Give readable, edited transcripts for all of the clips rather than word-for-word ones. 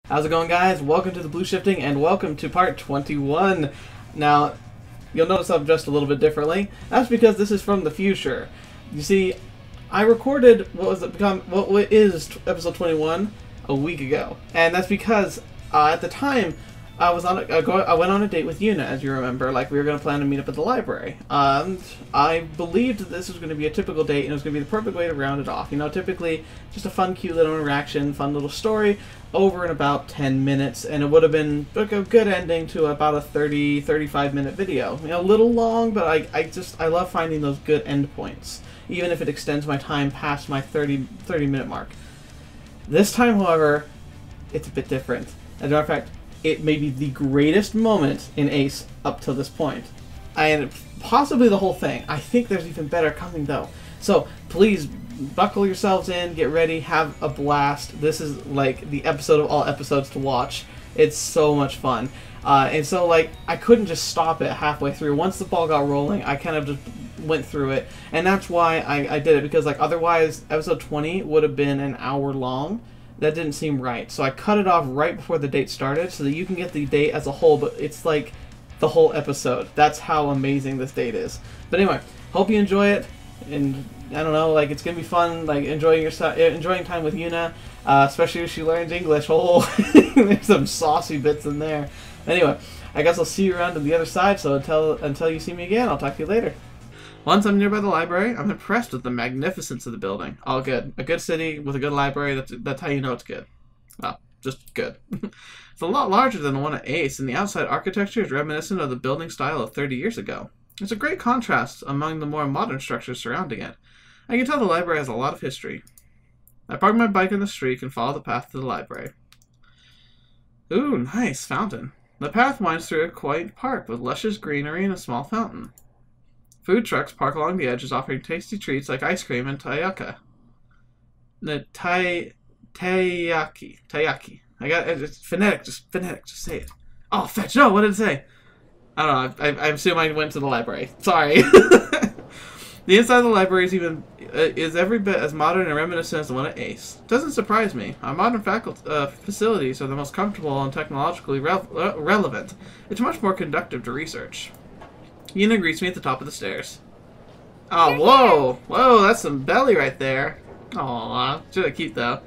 How's it going, guys? Welcome to the Blue Shifting and welcome to part 21. Now, you'll notice I'm dressed a little bit differently. That's because this is from the future. You see, I recorded what is episode 21 a week ago, and that's because at the time I went on a date with Yuuna, as you remember. Like, we were going to plan to meet up at the library. I believed that this was going to be a typical date, and it was going to be the perfect way to round it off. You know, typically, just a fun, cute little interaction, fun little story, over in about 10 minutes, and it would have been like a good ending to about a 35 minute video. You know, a little long, but I love finding those good endpoints, even if it extends my time past my 30 minute mark. This time, however, it's a bit different. As a matter of fact, it may be the greatest moment in Ace up till this point. And possibly the whole thing. I think there's even better coming, though. So, please, buckle yourselves in, get ready, have a blast. This is, like, the episode of all episodes to watch. It's so much fun. And so, like, I couldn't just stop it halfway through. Once the ball got rolling, I kind of just went through it. And that's why I did it, because, like, otherwise, episode 20 would have been an hour long. That didn't seem right, so I cut it off right before the date started so that you can get the date as a whole, but it's like the whole episode. That's how amazing this date is. But anyway, hope you enjoy it, and I don't know, like, it's gonna be fun, like, enjoying time with Yuuna, especially if she learns English. Oh, there's some saucy bits in there. Anyway, I guess I'll see you around to the other side, so until you see me again, I'll talk to you later. Once I'm nearby the library, I'm impressed with the magnificence of the building. All good. A good city with a good library, that's how you know it's good. Well, just good. It's a lot larger than the one at Ace, and the outside architecture is reminiscent of the building style of 30 years ago. It's a great contrast among the more modern structures surrounding it. I can tell the library has a lot of history. I park my bike in the street and follow the path to the library. Ooh, nice fountain. The path winds through a quaint park with luscious greenery and a small fountain. Food trucks park along the edges, offering tasty treats like ice cream and taiyaki. Taiyaki. I got it's phonetic. Just say it. Oh, fetch! No, what did it say? I don't know. I assume I went to the library. Sorry. The inside of the library is every bit as modern and reminiscent as the one at Ace. Doesn't surprise me. Our modern facilities are the most comfortable and technologically relevant. It's much more conducive to research. Yuuna greets me at the top of the stairs. Oh, whoa! Whoa, that's some belly right there. Aw, really cute though.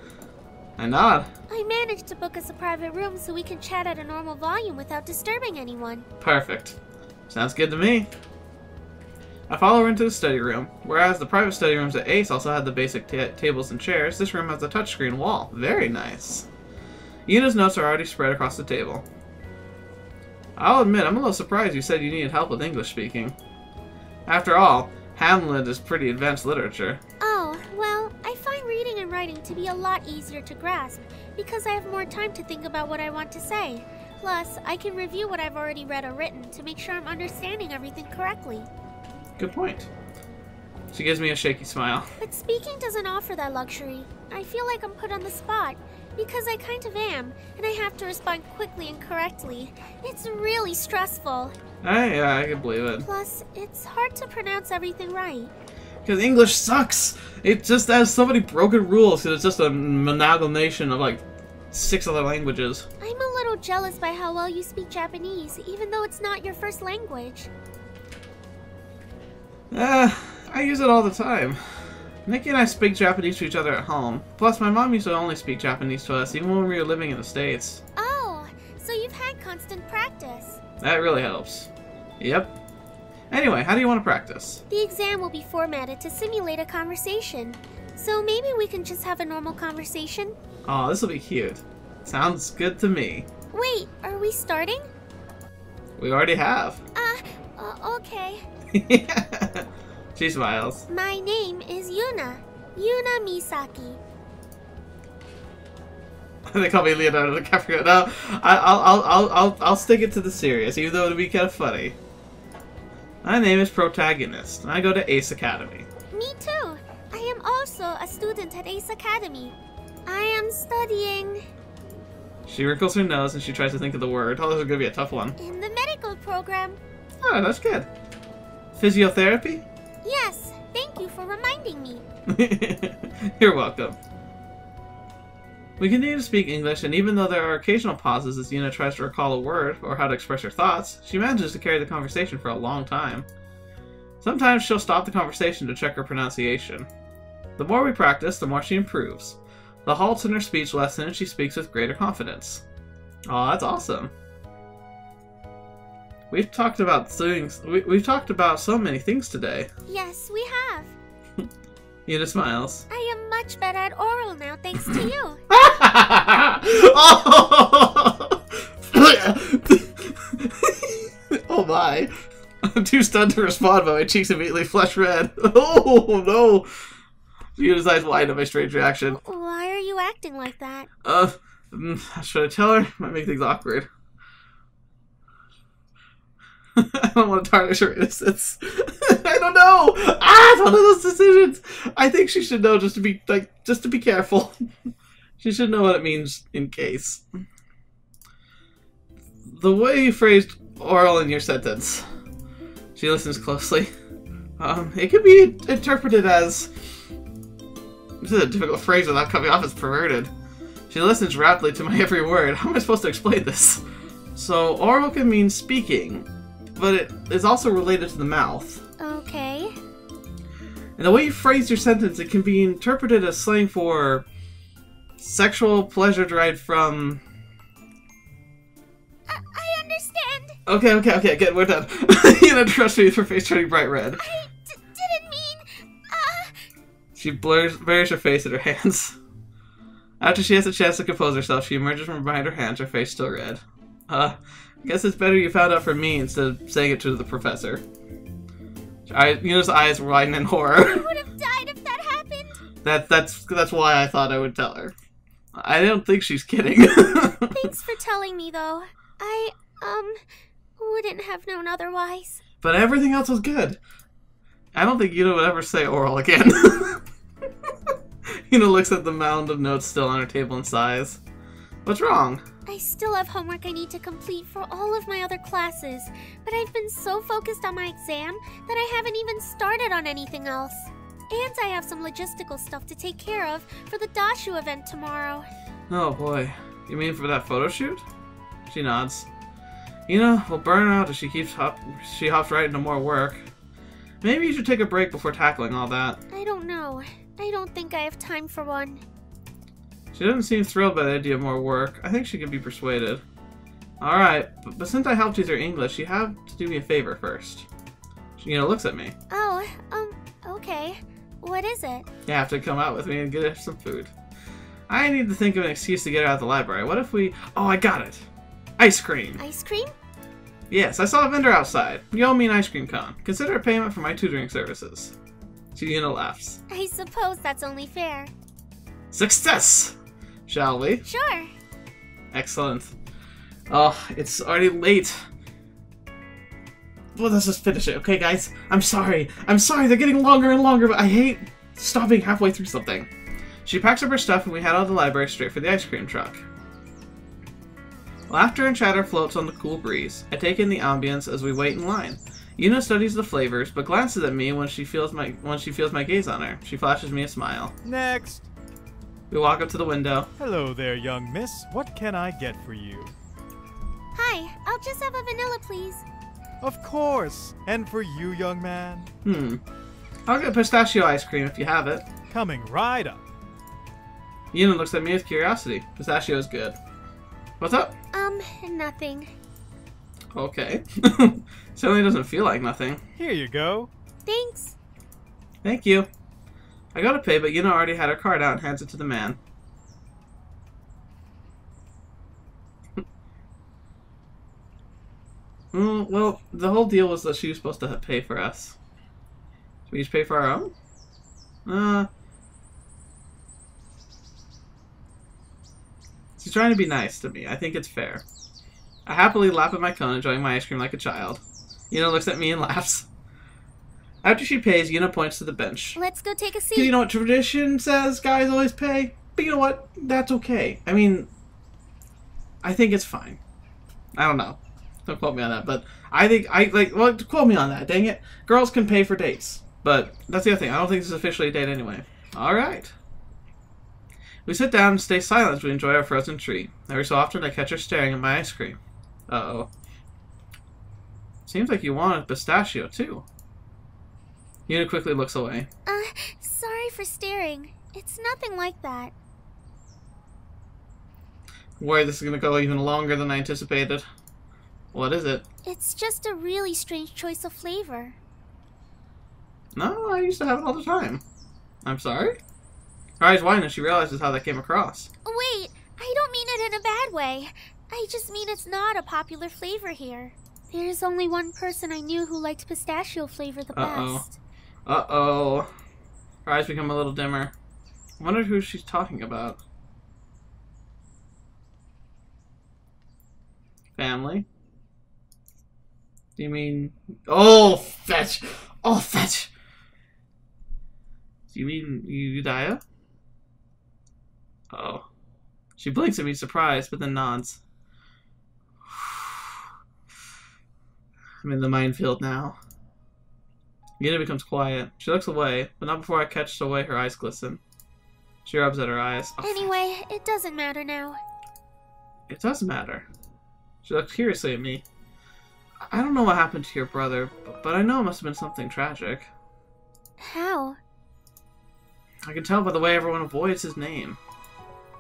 I nod. I managed to book us a private room so we can chat at a normal volume without disturbing anyone. Perfect. Sounds good to me. I follow her into the study room. Whereas the private study rooms at Ace also had the basic tables and chairs, this room has a touchscreen wall. Very nice. Yuuna's notes are already spread across the table. I'll admit, I'm a little surprised you said you needed help with English speaking. After all, Hamlet is pretty advanced literature. Oh, well, I find reading and writing to be a lot easier to grasp, because I have more time to think about what I want to say. Plus, I can review what I've already read or written to make sure I'm understanding everything correctly. Good point. She gives me a shaky smile. But speaking doesn't offer that luxury. I feel like I'm put on the spot. Because I kind of am, and I have to respond quickly and correctly. It's really stressful. Yeah, I can believe it. Plus, it's hard to pronounce everything right. Because English sucks! It just has so many broken rules, because it's just an amalgamation of like 6 other languages. I'm a little jealous by how well you speak Japanese, even though it's not your first language. I use it all the time. Nikki and I speak Japanese to each other at home. Plus, my mom used to only speak Japanese to us, even when we were living in the States. Oh, so you've had constant practice. That really helps. Yep. Anyway, how do you want to practice? The exam will be formatted to simulate a conversation. So maybe we can just have a normal conversation? Oh, this will be cute. Sounds good to me. Wait, are we starting? We already have. Okay. She smiles. My name is Yuuna. Yuuna Misaki. They call me Leonardo DiCaprio. No, I'll stick it to the serious, even though it'll be kind of funny. My name is Protagonist, and I go to Ace Academy. Me too. I am also a student at Ace Academy. I am studying... She wrinkles her nose and she tries to think of the word. Oh, this is gonna be a tough one. In the medical program. Oh, that's good. Physiotherapy? Yes, thank you for reminding me. You're welcome. We continue to speak English, and even though there are occasional pauses as Yuuna tries to recall a word or how to express her thoughts, she manages to carry the conversation for a long time. Sometimes she'll stop the conversation to check her pronunciation. The more we practice, the more she improves. The halts in her speech lessen and she speaks with greater confidence. Oh, that's awesome. We've talked about we've talked about so many things today. Yes, we have. Yuuna smiles. I am much better at oral now, thanks to you. Oh! Oh my. I'm too stunned to respond, but my cheeks immediately flush red. Oh no! Yuna's eyes widen at my strange reaction. Why are you acting like that? Should I tell her? Might make things awkward. I don't want to tarnish her innocence. I don't know. It's one of those decisions. I think she should know just to be careful. She should know what it means in case. The way you phrased oral in your sentence. She listens closely. It could be interpreted as... This is a difficult phrase without coming off as perverted. She listens rapidly to my every word. How am I supposed to explain this? So, oral can mean speaking, but it is also related to the mouth. Okay. And the way you phrase your sentence, it can be interpreted as slang for sexual pleasure derived from... I understand. Okay, good, we're done. Yuuna trust me with her face turning bright red. I didn't mean... She buries her face in her hands. After she has a chance to compose herself, she emerges from behind her hands, her face still red. Guess it's better you found out from me instead of saying it to the professor. Yuna's eyes widen in horror. I would have died if that happened. That's why I thought I would tell her. I don't think she's kidding. Thanks for telling me, though. I, wouldn't have known otherwise. But everything else was good. I don't think Yuuna would ever say oral again. Yuuna looks at the mound of notes still on her table and sighs. What's wrong? I still have homework I need to complete for all of my other classes, but I've been so focused on my exam that I haven't even started on anything else. And I have some logistical stuff to take care of for the Dashu event tomorrow. Oh boy. You mean for that photo shoot? She nods. Yuuna will burn out if she hops right into more work. Maybe you should take a break before tackling all that. I don't know. I don't think I have time for one. She doesn't seem thrilled by the idea of more work. I think she can be persuaded. Alright, but since I helped teach her English, you have to do me a favor first. Yuuna looks at me. Oh, okay. What is it? You have to come out with me and get her some food. I need to think of an excuse to get her out of the library. What if we... Oh, I got it! Ice cream! Ice cream? Yes, I saw a vendor outside. You owe me an ice cream cone. Consider a payment for my tutoring services. Yuuna laughs. I suppose that's only fair. Success! Shall we? Sure. Excellent. Oh, it's already late. Well, let's just finish it, okay, guys? I'm sorry. They're getting longer and longer, but I hate stopping halfway through something. She packs up her stuff and we head out of the library straight for the ice cream truck. Laughter and chatter floats on the cool breeze. I take in the ambience as we wait in line. Yuuna studies the flavors, but glances at me when she feels my gaze on her. She flashes me a smile. Next. We walk up to the window. Hello there, young miss. What can I get for you? Hi, I'll just have a vanilla, please. Of course. And for you, young man? I'll get pistachio ice cream if you have it. Coming right up. Yuuna looks at me with curiosity. Pistachio is good. What's up? Nothing. Okay. Certainly doesn't feel like nothing. Here you go. Thanks. Thank you. I gotta pay, but Yuuna already had her card out and hands it to the man. Well, the whole deal was that she was supposed to pay for us. Should we just pay for our own? She's trying to be nice to me. I think it's fair. I happily lap at my cone, enjoying my ice cream like a child. Yuuna looks at me and laughs. After she pays, Yuuna points to the bench. Let's go take a seat. 'Cause you know what tradition says? Guys always pay. But you know what? That's okay. I mean, I think it's fine. I don't know. Don't quote me on that, but I think well, quote me on that. Dang it, girls can pay for dates, but that's the other thing. I don't think this is officially a date anyway. All right. We sit down and stay silent as we enjoy our frozen treat. Every so often I catch her staring at my ice cream. Uh-oh. Seems like you wanted pistachio, too. Yuuna quickly looks away. Sorry for staring. It's nothing like that. Worried this is going to go even longer than I anticipated. What is it? It's just a really strange choice of flavor. No, I used to have it all the time. I'm sorry? Her eyes widen as she realizes how that came across. Wait, I don't mean it in a bad way. I just mean it's not a popular flavor here. There's only one person I knew who liked pistachio flavor the best. Uh-oh. Her eyes become a little dimmer. I wonder who she's talking about. Family? Do you mean... Oh, fetch! Oh, fetch! Do you mean Yuuna? Oh. She blinks at me, surprised, but then nods. I'm in the minefield now. Yuuna becomes quiet. She looks away, but not before I catch the way her eyes glisten. She rubs at her eyes. Oh, anyway, it doesn't matter now. It does matter. She looks curiously at me. I don't know what happened to your brother, but I know it must have been something tragic. How? I can tell by the way everyone avoids his name.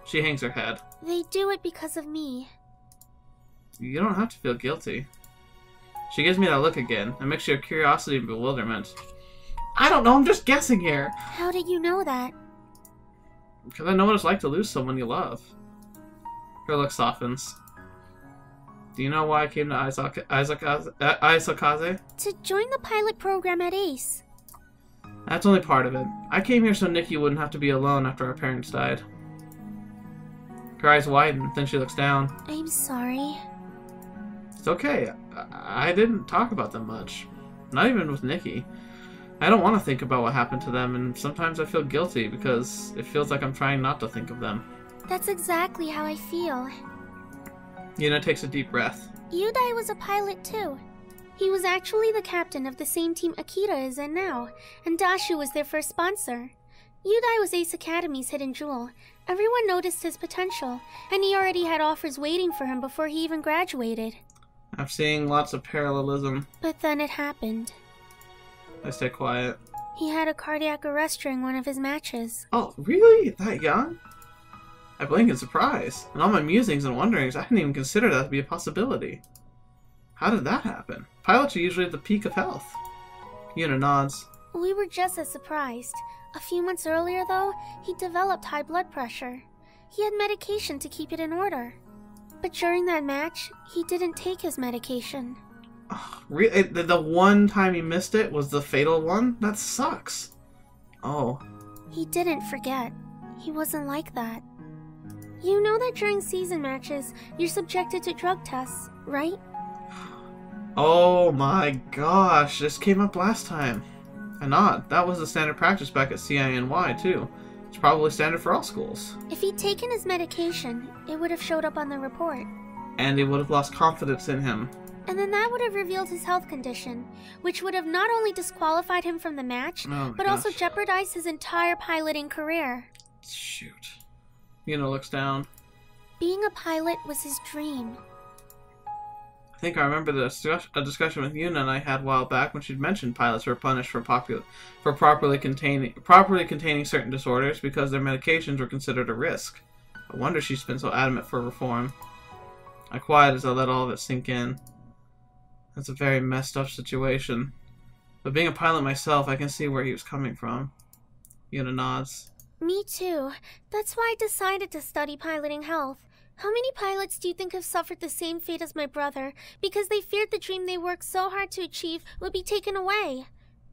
She hangs her head. They do it because of me. You don't have to feel guilty. She gives me that look again, a mixture of curiosity and bewilderment. I don't know, I'm just guessing here. How did you know that? Because I know what it's like to lose someone you love. Her look softens. Do you know why I came to Isakaze? To join the pilot program at ACE. That's only part of it. I came here so Nikki wouldn't have to be alone after our parents died. Her eyes widen, then she looks down. I'm sorry. It's okay. I didn't talk about them much. Not even with Nikki. I don't want to think about what happened to them, and sometimes I feel guilty because it feels like I'm trying not to think of them. That's exactly how I feel. Yuuna takes a deep breath. Yuuna was a pilot too. He was actually the captain of the same team Akira is in now, and Dashu was their first sponsor. Yuuna was Ace Academy's hidden jewel. Everyone noticed his potential, and he already had offers waiting for him before he even graduated. I'm seeing lots of parallelism. But then it happened. I stay quiet. He had a cardiac arrest during one of his matches. Oh, really? That young? I blink in surprise. In all my musings and wonderings, I didn't even consider that to be a possibility. How did that happen? Pilots are usually at the peak of health. Yuuna nods. We were just as surprised. A few months earlier, though, he developed high blood pressure. He had medication to keep it in order. But during that match, he didn't take his medication. Oh, really? The one time he missed it was the fatal one? That sucks. Oh. He didn't forget. He wasn't like that. You know that during season matches, you're subjected to drug tests, right? Oh my gosh, this came up last time. I nod. That was the standard practice back at CINY, too. It's probably standard for all schools. If he'd taken his medication, it would have showed up on the report. And he would have lost confidence in him. And then that would have revealed his health condition, which would have not only disqualified him from the match, but also jeopardized his entire piloting career. Shoot. Yuuna looks down. Being a pilot was his dream. I think I remember a discussion with Yuuna and I had a while back when she'd mentioned pilots were punished for properly containing certain disorders because their medications were considered a risk. I wonder she's been so adamant for reform. I quiet as I let all of it sink in. That's a very messed up situation. But being a pilot myself, I can see where he was coming from. Yuuna nods. Me too. That's why I decided to study piloting health. How many pilots do you think have suffered the same fate as my brother because they feared the dream they worked so hard to achieve would be taken away?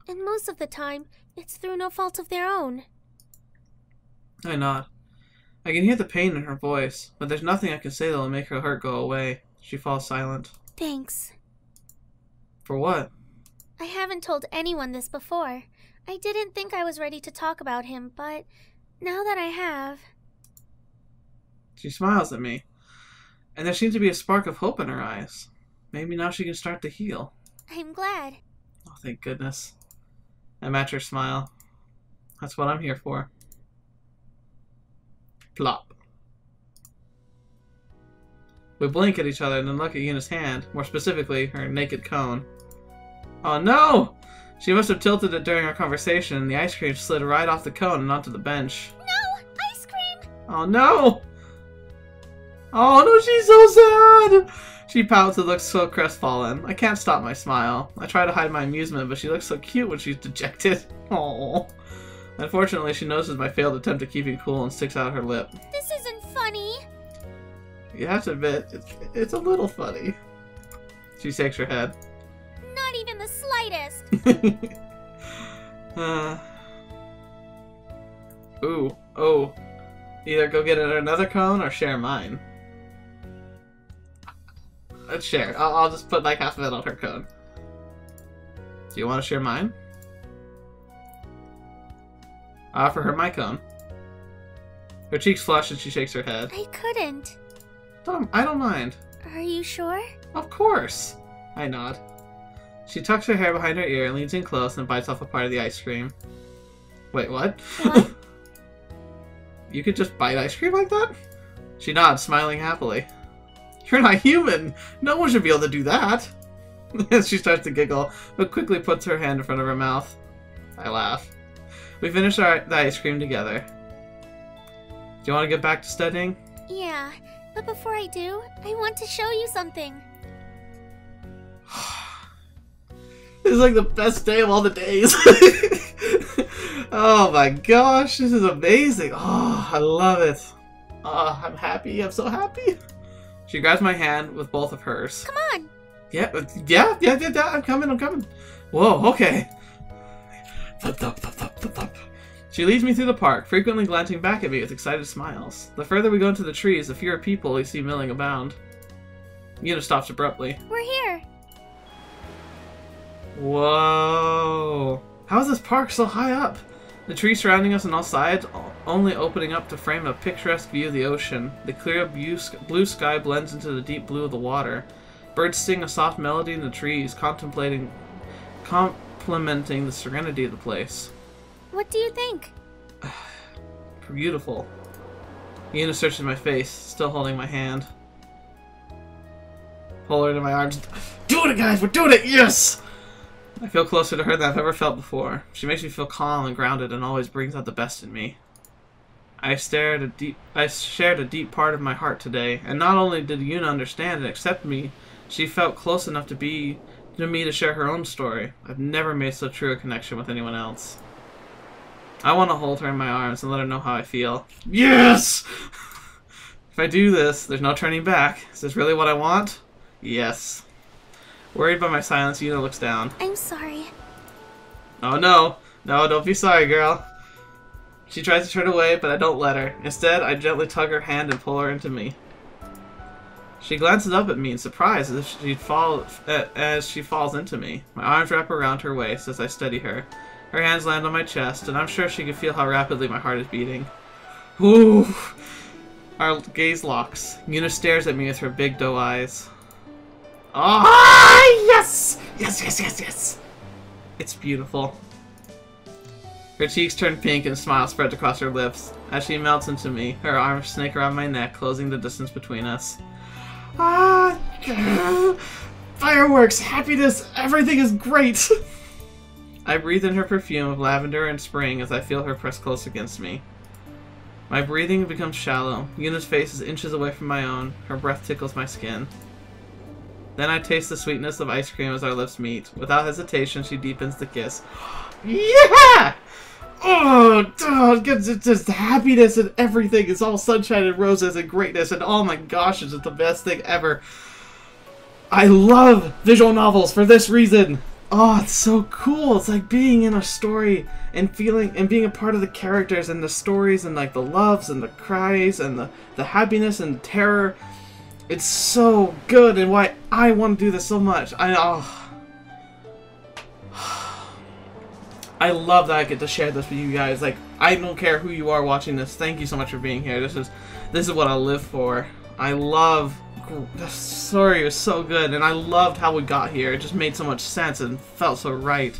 And most of the time, it's through no fault of their own. I nod. I can hear the pain in her voice, but there's nothing I can say that will make her hurt go away. She falls silent. Thanks. For what? I haven't told anyone this before. I didn't think I was ready to talk about him, but now that I have... She smiles at me, and there seems to be a spark of hope in her eyes. Maybe now she can start to heal. I'm glad. Oh, thank goodness. I match her smile. That's what I'm here for. Plop. We blink at each other and then look at Yuna's hand, more specifically, her naked cone. Oh no! She must have tilted it during our conversation, and the ice cream slid right off the cone and onto the bench. No! Ice cream! Oh no! Oh no, she's so sad! She pouts and looks so crestfallen. I can't stop my smile. I try to hide my amusement, but she looks so cute when she's dejected. Oh. Unfortunately, she notices my failed attempt at keeping cool and sticks out her lip. This isn't funny. You have to admit, it's a little funny. She shakes her head. Not even the slightest. Ooh. Oh. Either go get another cone or share mine. Let's share. I'll just put like half of it on her cone. Do you want to share mine? I offer her my cone. Her cheeks flush and she shakes her head. I couldn't. I don't mind. Are you sure? Of course. I nod. She tucks her hair behind her ear and leans in close and bites off a part of the ice cream. Wait, what? What? You could just bite ice cream like that? She nods, smiling happily. You're not human! No one should be able to do that! She starts to giggle, but quickly puts her hand in front of her mouth. I laugh. We finish the ice cream together. Do you want to get back to studying? Yeah, but before I do, I want to show you something. This is like the best day of all the days. Oh my gosh, this is amazing. Oh, I love it. Oh, I'm happy. I'm so happy. She grabs my hand with both of hers. Come on. Yeah. I'm coming. Whoa, okay. Thump, thump, thump, thump, thump, thump. She leads me through the park, frequently glancing back at me with excited smiles. The further we go into the trees, the fewer people we see milling abound. Yuuna stops abruptly. We're here. Whoa. How is this park so high up? The trees surrounding us on all sides, only opening up to frame a picturesque view of the ocean. The clear blue sky blends into the deep blue of the water. Birds sing a soft melody in the trees, complementing the serenity of the place. What do you think? Beautiful. Yuuna searches my face, still holding my hand. Pull her into my arms. Doing it, guys! We're doing it! Yes! I feel closer to her than I've ever felt before. She makes me feel calm and grounded and always brings out the best in me. I shared a deep part of my heart today, and not only did Yuuna understand and accept me, she felt close enough to me to share her own story. I've never made so true a connection with anyone else. I want to hold her in my arms and let her know how I feel. Yes! If I do this, there's no turning back. Is this really what I want? Yes. Worried by my silence, Yuuna looks down. I'm sorry. Oh no. No, don't be sorry, girl. She tries to turn away, but I don't let her. Instead, I gently tug her hand and pull her into me. She glances up at me in surprise as she falls into me. My arms wrap around her waist as I steady her. Her hands land on my chest, and I'm sure she can feel how rapidly my heart is beating. Ooh! Our gaze locks. Yuuna stares at me with her big doe eyes. Oh, yes! Yes! It's beautiful. Her cheeks turn pink and a smile spreads across her lips. As she melts into me, her arms snake around my neck, closing the distance between us. Ah! Fireworks! Happiness! Everything is great! I breathe in her perfume of lavender and spring as I feel her press close against me. My breathing becomes shallow. Yuna's face is inches away from my own. Her breath tickles my skin. Then I taste the sweetness of ice cream as our lips meet. Without hesitation, she deepens the kiss. Yeah! Oh, it's just happiness and everything. It's all sunshine and roses and greatness, and oh my gosh, it's the best thing ever. I love visual novels for this reason. Oh, it's so cool. It's like being in a story and feeling and being a part of the characters and the stories and like the loves and the cries and the happiness and terror. It's so good, and why I want to do this so much. I love that I get to share this with you guys. Like, I don't care who you are watching this. Thank you so much for being here. This is what I live for. I love the story was so good, and I loved how we got here. It just made so much sense and felt so right.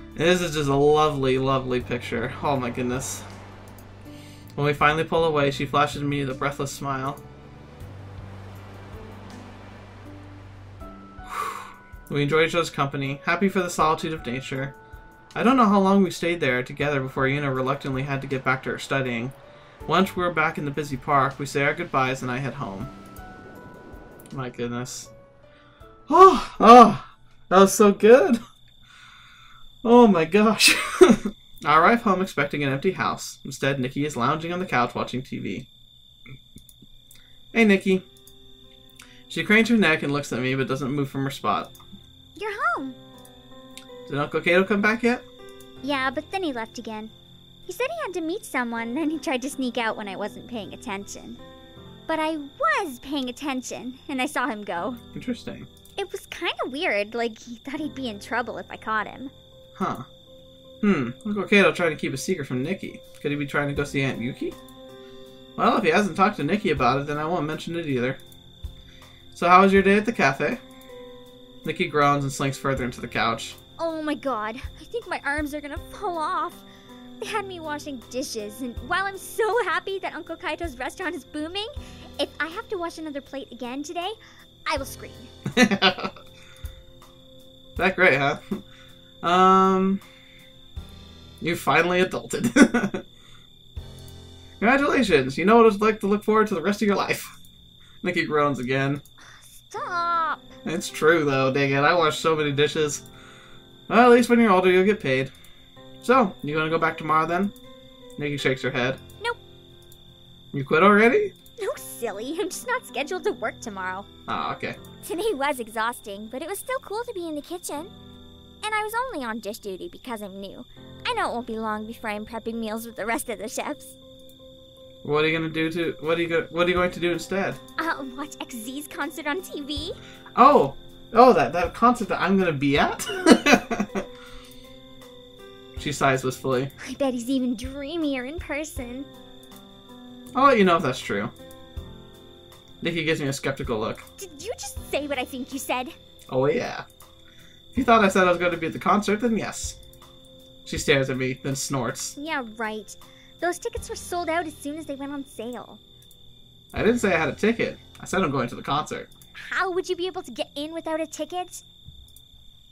And this is just a lovely, lovely picture. Oh my goodness. When we finally pull away, she flashes me the breathless smile. We enjoy each other's company, happy for the solitude of nature. I don't know how long we stayed there together before Yuuna reluctantly had to get back to her studying. Once we were back in the busy park, we say our goodbyes and I head home. My goodness. Oh, that was so good. Oh my gosh. I arrive home expecting an empty house. Instead, Nikki is lounging on the couch watching TV. Hey, Nikki. She cranes her neck and looks at me, but doesn't move from her spot. You're home. Did Uncle Kato come back yet? Yeah, but then he left again. He said he had to meet someone, then he tried to sneak out when I wasn't paying attention. But I was paying attention, and I saw him go. Interesting. It was kind of weird, like he thought he'd be in trouble if I caught him. Huh. Uncle Kato tried to keep a secret from Nikki. Could he be trying to go see Aunt Yuki? Well, if he hasn't talked to Nikki about it, then I won't mention it either. So how was your day at the cafe? Nikki groans and slinks further into the couch. Oh my god, I think my arms are gonna fall off. They had me washing dishes, and while I'm so happy that Uncle Kaito's restaurant is booming, if I have to wash another plate again today, I will scream. That great, huh? You finally adulted. Congratulations, you know what it's like to look forward to the rest of your life. Nikki groans again. Stop. It's true though, dang it, I wash so many dishes. Well, at least when you're older you'll get paid. So, you gonna go back tomorrow then? Nikki shakes her head. Nope. You quit already? No, silly. I'm just not scheduled to work tomorrow. Oh, okay. Today was exhausting, but it was still cool to be in the kitchen. And I was only on dish duty because I'm new. I know it won't be long before I'm prepping meals with the rest of the chefs. What are you gonna do to? What are you going to do instead? Watch XZ's concert on TV. Oh, that concert that I'm gonna be at. She sighs wistfully. I bet he's even dreamier in person. I'll let you know if that's true. Nikki gives me a skeptical look. Did you just say what I think you said? Oh yeah. If you thought I said I was going to be at the concert, then yes. She stares at me, then snorts. Yeah, right. Those tickets were sold out as soon as they went on sale. I didn't say I had a ticket. I said I'm going to the concert. How would you be able to get in without a ticket?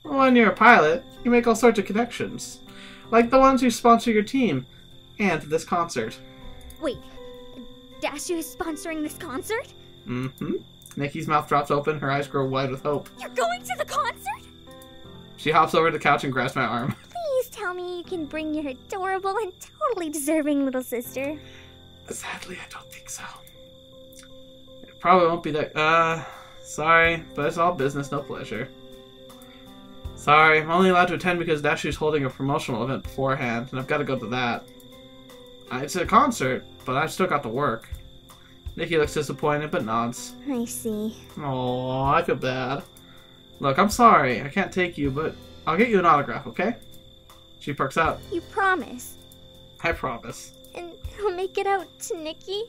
Well, when you're a pilot, you make all sorts of connections. Like the ones who sponsor your team. And this concert. Wait, Dashu is sponsoring this concert? Mm-hmm. Nikki's mouth drops open, her eyes grow wide with hope. You're going to the concert? She hops over to the couch and grabs my arm. Please tell me you can bring your adorable and totally deserving little sister. Sadly, I don't think so. It probably won't be that... sorry, but it's all business, no pleasure. Sorry, I'm only allowed to attend because Dashu's holding a promotional event beforehand, and I've got to go to that. It's a concert, but I've still got to work. Nikki looks disappointed, but nods. I see. Oh, I feel bad. Look, I'm sorry, I can't take you, but I'll get you an autograph, okay? She perks up. You promise? I promise. And I'll make it out to Nikki?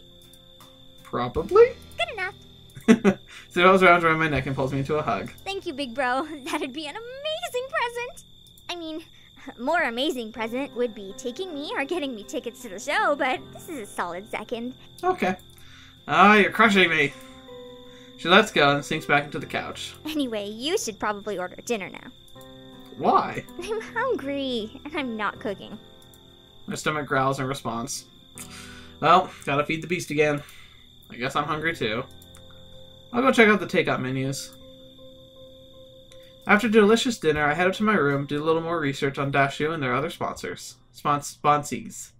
Probably? Good enough. She goes around my neck and pulls me into a hug. Thank you, big bro. That'd be an amazing present. I mean, a more amazing present would be taking me or getting me tickets to the show, but this is a solid second. Okay. Ah, you're crushing me. She lets go and sinks back into the couch. Anyway, you should probably order dinner now. Why? I'm hungry, and I'm not cooking. My stomach growls in response. Well, gotta feed the beast again. I guess I'm hungry too. I'll go check out the takeout menus. After a delicious dinner, I head up to my room, do a little more research on Dashu and their other sponsors. Sponsees.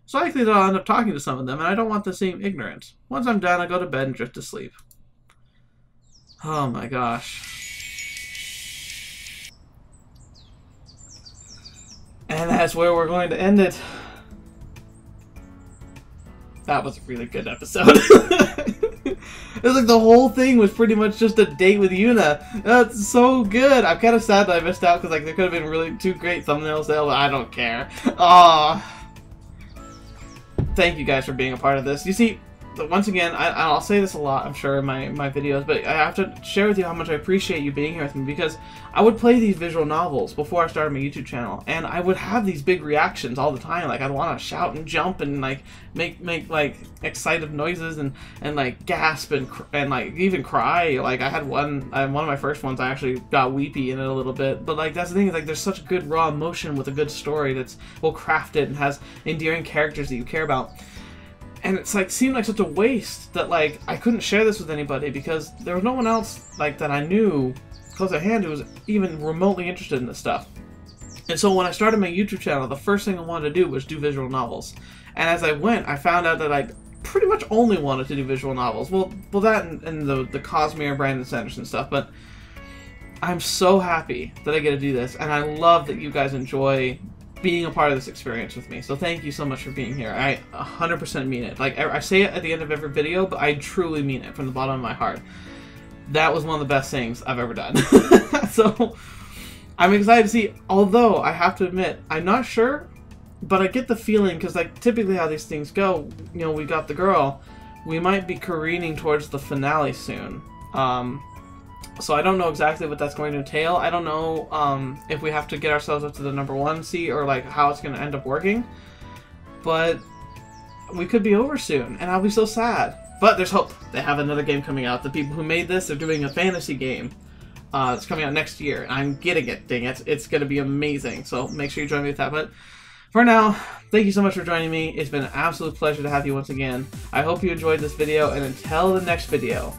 It's likely that I'll end up talking to some of them, and I don't want to seem ignorant. Once I'm done, I go to bed and drift to sleep. Oh my gosh. And that's where we're going to end it. That was a really good episode. It was like the whole thing was pretty much just a date with Yuuna. That's so good. I'm kind of sad that I missed out because like there could have been really two great thumbnails there, but I don't care. Thank you guys for being a part of this. You see, once again, I'll say this a lot, I'm sure, in my videos, but I have to share with you how much I appreciate you being here with me, because I would play these visual novels before I started my YouTube channel, and I would have these big reactions all the time. Like, I'd want to shout and jump and like make like excited noises and like gasp and like even cry. Like, I had one of my first ones, I actually got weepy in it a little bit. But like, that's the thing, is like, there's such good raw emotion with a good story that's well crafted and has endearing characters that you care about. And it's like, seemed like such a waste that like I couldn't share this with anybody, because there was no one else like that I knew close at hand who was even remotely interested in this stuff. And so when I started my YouTube channel, the first thing I wanted to do was do visual novels. And as I went, I found out that I pretty much only wanted to do visual novels. Well, that and the Cosmere, Brandon Sanderson stuff. But I'm so happy that I get to do this, and I love that you guys enjoy being a part of this experience with me. So thank you so much for being here. I 100% mean it. Like, I say it at the end of every video, but I truly mean it from the bottom of my heart. That was one of the best things I've ever done. So I'm excited to see, although I have to admit, I'm not sure, but I get the feeling, because like typically how these things go, you know, we got the girl, we might be careening towards the finale soon. So I don't know exactly what that's going to entail. I don't know if we have to get ourselves up to the #1 seat, or like how it's going to end up working. But we could be over soon, and I'll be so sad. But there's hope. They have another game coming out. The people who made this, they're doing a fantasy game. It's coming out next year, and I'm getting it. Dang it. It's going to be amazing. So make sure you join me with that. But for now, thank you so much for joining me. It's been an absolute pleasure to have you once again. I hope you enjoyed this video, and until the next video,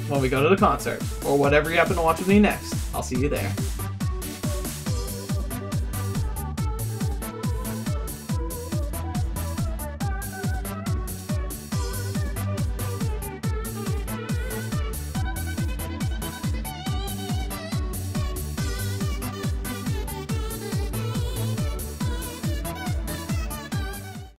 when we go to the concert, or whatever you happen to watch with me next, I'll see you there.